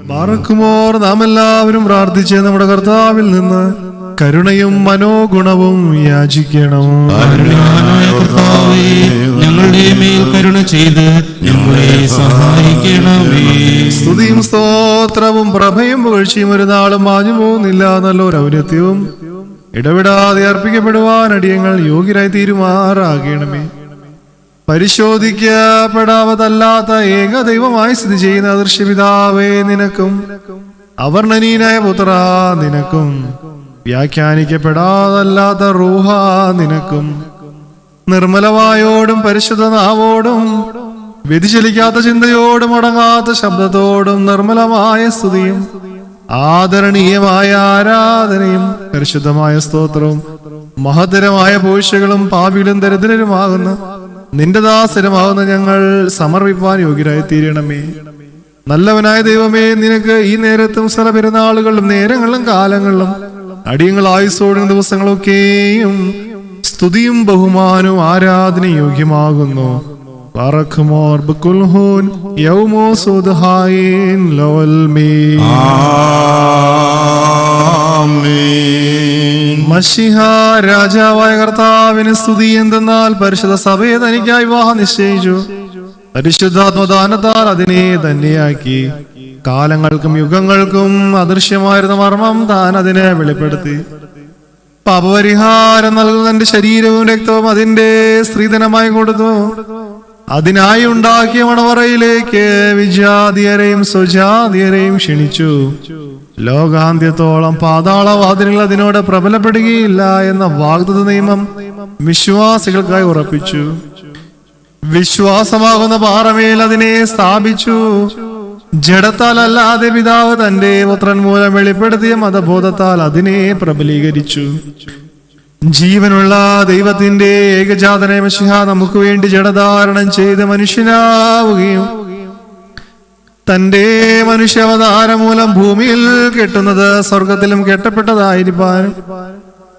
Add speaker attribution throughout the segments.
Speaker 1: ബാറക്കുമോർ നാം എല്ലാവരും പ്രാർത്ഥിച്ച് നമ്മുടെ കർത്താവിൽ നിന്ന് കരുണയും മനോഗുണവും യാചിക്കണം.
Speaker 2: ഞങ്ങളുടെ മേൽ കരുണ ചെയ്ത് ഞങ്ങളെ സഹായിക്കണമേ.
Speaker 1: സ്തുതിയും സ്തോത്രവും പ്രഭയും പുകഴ്ചയും ഒരു നാളും മാഞ്ഞു പോകുന്നില്ല. നല്ലൊരു ഔന്നത്യവും ഇടവിടാതെ അർപ്പിക്കപ്പെടുവാൻ അടിയങ്ങൾ യോഗ്യരായി തീരുമാറാകണമേ. പരിശോധിക്കപ്പെടാവതല്ലാത്ത ഏക ദൈവമായി സ്ഥിതി ചെയ്യുന്ന അദൃശ്യപിതാവേ നിനക്കും, അവർണ്ണനീയനായ പുത്ര നിനക്കും, വ്യാഖ്യാനിക്കപ്പെടാതല്ലാത്ത റൂഹ നിനക്കും, നിർമ്മലവായോടും പരിശുദ്ധ നാവോടും വ്യതിചലിക്കാത്ത ചിന്തയോടും അടങ്ങാത്ത ശബ്ദത്തോടും നിർമ്മലമായ സ്തുതിയും ആദരണീയമായ ആരാധനയും പരിശുദ്ധമായ സ്തോത്രവും മഹത്തരമായ പോഷകളും പാപികളും ദരിദ്രരുമാകുന്ന നിന്റെ ദാസരമാകുന്ന ഞങ്ങൾ സമർപ്പിപ്പാൻ യോഗ്യരായി തീരണമേ. നല്ലവനായ ദൈവമേ, നിനക്ക് ഈ നേരത്തും സ്ഥല പെരുന്നാളുകളിലും നേരങ്ങളിലും കാലങ്ങളിലും അടിയങ്ങൾ ആയുസ്സോടും ദിവസങ്ങളൊക്കെയും സ്തുതിയും ബഹുമാനവും ആരാധനയും യോഗ്യമാകുന്നു. മശിഹാ രാജാവായ കർത്താവിന് സ്തുതി. എന്തെന്നാൽ പരിശുദ്ധ സഭയെ തനിക്കായി വിവാഹം നിശ്ചയിച്ചു. പരിശുദ്ധാത്മദാനത്താൽ അതിനെ ധന്യയാക്കി. കാലങ്ങൾക്കും യുഗങ്ങൾക്കും അദൃശ്യമായിരുന്ന മർമ്മം താൻ അതിനെ വെളിപ്പെടുത്തി. പാപപരിഹാരം നൽകുന്ന തന്റെ ശരീരവും രക്തവും അതിന്റെ സ്ത്രീധനമായി കൊടുത്തു. അതിനായി ഉണ്ടാക്കിയ മണവറയിലേക്ക് വിജാതിയരെയും സ്വജാതിയരെയും ക്ഷണിച്ചു. ലോകാന്ത്യത്തോളം പാതാളവാതിലുകൾ അതിനോട് പ്രബലപ്പെടുകയില്ല എന്ന വാഗ്ദത്ത നിയമം വിശ്വാസികൾക്കായി ഉറപ്പിച്ചു. വിശ്വാസമാകുന്ന പാറമേൽ അതിനെ സ്ഥാപിച്ചു. ജഡത്താൽ അല്ലാതെ പിതാവ് തന്റെ പുത്രൻ മൂലം വെളിപ്പെടുത്തിയ മതബോധത്താൽ അതിനെ പ്രബലീകരിച്ചു. ജീവനുള്ള ദൈവത്തിന്റെ ഏകജാതനായ മശിഹ നമുക്ക് വേണ്ടി ജഡധാരണം ചെയ്ത് മനുഷ്യനാവുകയും തന്റെ മനുഷ്യാവതാരം മൂലം ഭൂമിയിൽ കെട്ടുന്നത് സ്വർഗത്തിലും കെട്ടപ്പെട്ടതായിരിക്കാനും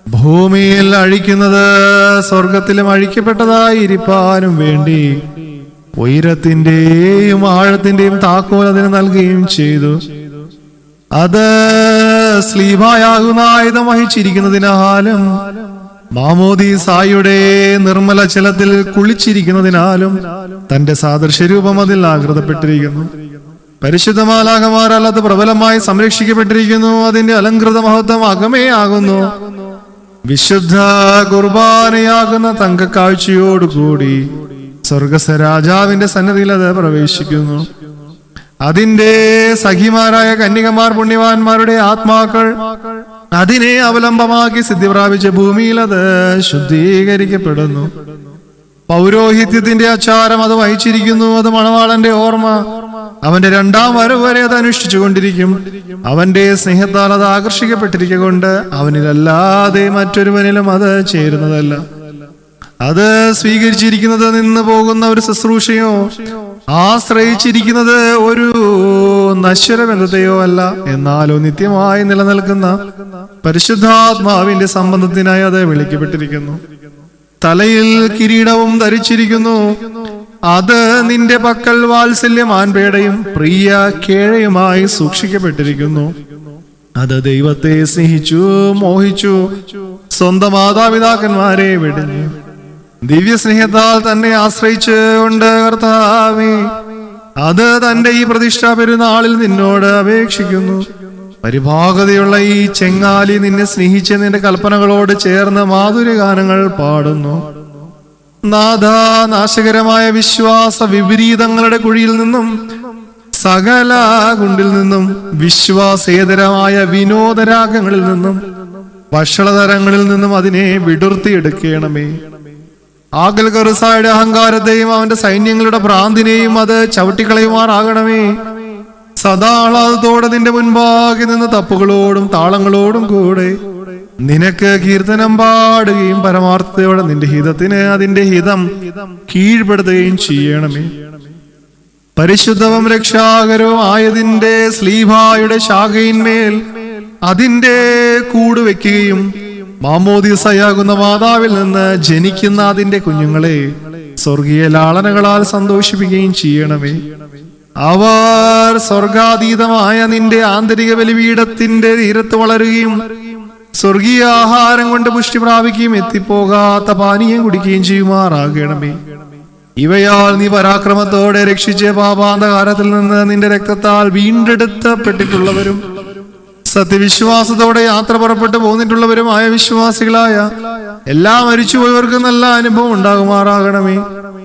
Speaker 1: ഭൂമിയിൽ അഴിക്കുന്നത് സ്വർഗത്തിലും അഴിക്കപ്പെട്ടതായിരിക്കാനും വേണ്ടി ഉയരത്തിന്റെയും ആഴത്തിന്റെയും താക്കോൽ അതിന് നൽകുകയും ചെയ്തു. അത് സ്ലീബായാകുന്ന ആയുധം വഹിച്ചിരിക്കുന്നതിനാലും മാമോദീസായുടെ നിർമ്മല ജലത്തിൽ കുളിച്ചിരിക്കുന്നതിനാലും തന്റെ സാദൃശ്യരൂപം അതിൽ ആകൃതപ്പെട്ടിരിക്കുന്നു. പരിശുദ്ധ മാലാഖമാരാൽ അത് പ്രബലമായി സംരക്ഷിക്കപ്പെട്ടിരിക്കുന്നു. അതിന്റെ അലങ്കൃത മഹത്വം അകമേ ആകുന്നു. വിശുദ്ധ കുർബാനയാകുന്ന തങ്കക്കാഴ്ചയോടുകൂടി സ്വർഗസരാജാവിന്റെ സന്നിധിയിൽ അത് പ്രവേശിക്കുന്നു. അതിന്റെ സഖിമാരായ കന്യകമാർ പുണ്യവാന്മാരുടെ ആത്മാക്കൾ അതിനെ അവലംബമാക്കി സിദ്ധി പ്രാപിച്ച ഭൂമിയിൽ അത് ശുദ്ധീകരിക്കപ്പെടുന്നു. പൗരോഹിത്യത്തിന്റെ ആചാരം അത് വഹിച്ചിരിക്കുന്നു. അത് മണവാളന്റെ ഓർമ്മ. അവന്റെ രണ്ടാം വരവ് വരെ അത് അനുഷ്ഠിച്ചു കൊണ്ടിരിക്കും. അവന്റെ സ്നേഹത്താൽ അത് ആകർഷിക്കപ്പെട്ടിരിക്കൊണ്ട് അവനിലല്ലാതെ മറ്റൊരുവനിലും അത് ചേരുന്നതല്ല. അത് സ്വീകരിച്ചിരിക്കുന്നത് നിന്ന് പോകുന്ന ഒരു ശുശ്രൂഷയോ ആശ്രയിച്ചിരിക്കുന്നത് ഒരു നശ്വര ബന്ധത്തെയോ അല്ല, എന്നാലോ നിത്യമായി നിലനിൽക്കുന്ന പരിശുദ്ധാത്മാവിന്റെ സംബന്ധത്തിനായി അത് വിളിക്കപ്പെട്ടിരിക്കുന്നു. തലയിൽ കിരീടവും ധരിച്ചിരിക്കുന്നു. അത് നിന്റെ പക്കൽ വാത്സല്യം ആൻപേടയും പ്രിയ കേഴയുമായി സൂക്ഷിക്കപ്പെട്ടിരിക്കുന്നു. അത് ദൈവത്തെ സ്നേഹിച്ചു, മോഹിച്ചു, സ്വന്തം മാതാപിതാക്കന്മാരെ വെടിഞ്ഞു. ദിവ്യ സ്നേഹത്താൽ തന്നെ ആശ്രയിച്ച് കൊണ്ട് കർത്താവേ, അത് തന്റെ ഈ പ്രതിഷ്ഠാ പെരുന്നാളിൽ നിന്നോട് അപേക്ഷിക്കുന്നു. പരിഭാഗതയുള്ള ഈ ചെങ്ങാലി നിന്നെ സ്നേഹിച്ച് നിന്റെ കൽപ്പനകളോട് ചേർന്ന് മാധുര്യഗാനങ്ങൾ പാടുന്നു. നാഥാ, നാശകരമായ വിശ്വാസ വിപരീതങ്ങളുടെ കുഴിയിൽ നിന്നും സകല കുണ്ടിൽ നിന്നും വിശ്വാസേതരമായ വിനോദരാഗങ്ങളിൽ നിന്നും വഷളതരങ്ങളിൽ നിന്നും അതിനെ വിടുർത്തിയെടുക്കണമേ. ആകൽ കറുസായുടെ അഹങ്കാരത്തെയും അവന്റെ സൈന്യങ്ങളുടെ ഭ്രാന്തിനെയും അത് ചവിട്ടിക്കളയുമാറാകണമേ. സദാഹ്ലാദത്തോടെ നിന്റെ മുൻപാകെ നിന്ന് തപ്പുകളോടും താളങ്ങളോടും കൂടെ നിനക്ക് കീർത്തനം പാടുകയും പരമാർത്ഥതയോടെ നിന്റെ ഹിതത്തിന് അതിന്റെ ഹിതം കീഴ്പ്പെടുത്തുകയും ചെയ്യണമേ. പരിശുദ്ധവും രക്ഷാകരവും ആയതിന്റെ സ്ലീബായുടെ ശാഖയിന്മേൽ അതിന്റെ കൂട് വെക്കുകയും മാമോദീസയാകുന്ന മാതാവിൽ നിന്ന് ജനിക്കുന്ന അതിന്റെ കുഞ്ഞുങ്ങളെ സ്വർഗീയ ലാളനകളാൽ സന്തോഷിപ്പിക്കുകയും ചെയ്യണമേ. അവർ സ്വർഗാതീതമായ നിന്റെ ആന്തരിക ബലിപീഠത്തിന്റെ തീരത്ത് വളരുകയും സ്വർഗീയ ആഹാരം കൊണ്ട് പുഷ്ടി പ്രാപിക്കുകയും എത്തിപ്പോകാത്ത പാനീയം കുടിക്കുകയും ചെയ്യുമാറാകണമേ. ഇവയാൽ നീ പരാക്രമത്തോടെ രക്ഷിച്ച് പാപാന്തകാരത്തിൽ നിന്ന് നിന്റെ രക്തത്താൽ വീണ്ടെടുത്തപ്പെട്ടിട്ടുള്ളവരും സത്യവിശ്വാസത്തോടെ യാത്ര പുറപ്പെട്ടു പോന്നിട്ടുള്ളവരുമായ വിശ്വാസികളായ എല്ലാ മരിച്ചുപോയവർക്കും നല്ല അനുഭവം ഉണ്ടാകുമാറാകണമേ.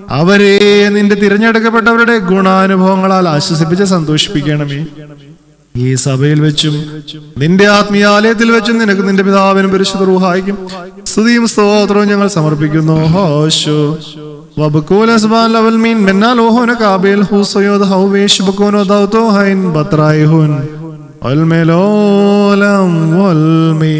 Speaker 1: അവരെ നിന്റെ തിരഞ്ഞെടുക്കപ്പെട്ടവരുടെ ഗുണാനുഭവങ്ങളാൽ ആശ്വസിപ്പിച്ച് സന്തോഷിപ്പിക്കണമേ. ഈ സഭയിൽ വെച്ചും നിന്റെ ആത്മീയാലയത്തിൽ വെച്ചും നിനക്ക് നിന്റെ പിതാവിനും പരിശുദ്ധ റൂഹായിക്കും സ്തുതിയും സ്തോത്രവും ഞങ്ങൾ സമർപ്പിക്കുന്നു. ഹോശോ വബകൂലസ്ബാൻ ലവൽ മീൻ മെന്നാലോഹോന കാബേൽ ഹുസയോദ ഹൗവേഷ് ബക്കോനോ ദൗതോ ഹൈൻ ബത്രായിഹുൻ വൽമേലോലം വൽമീ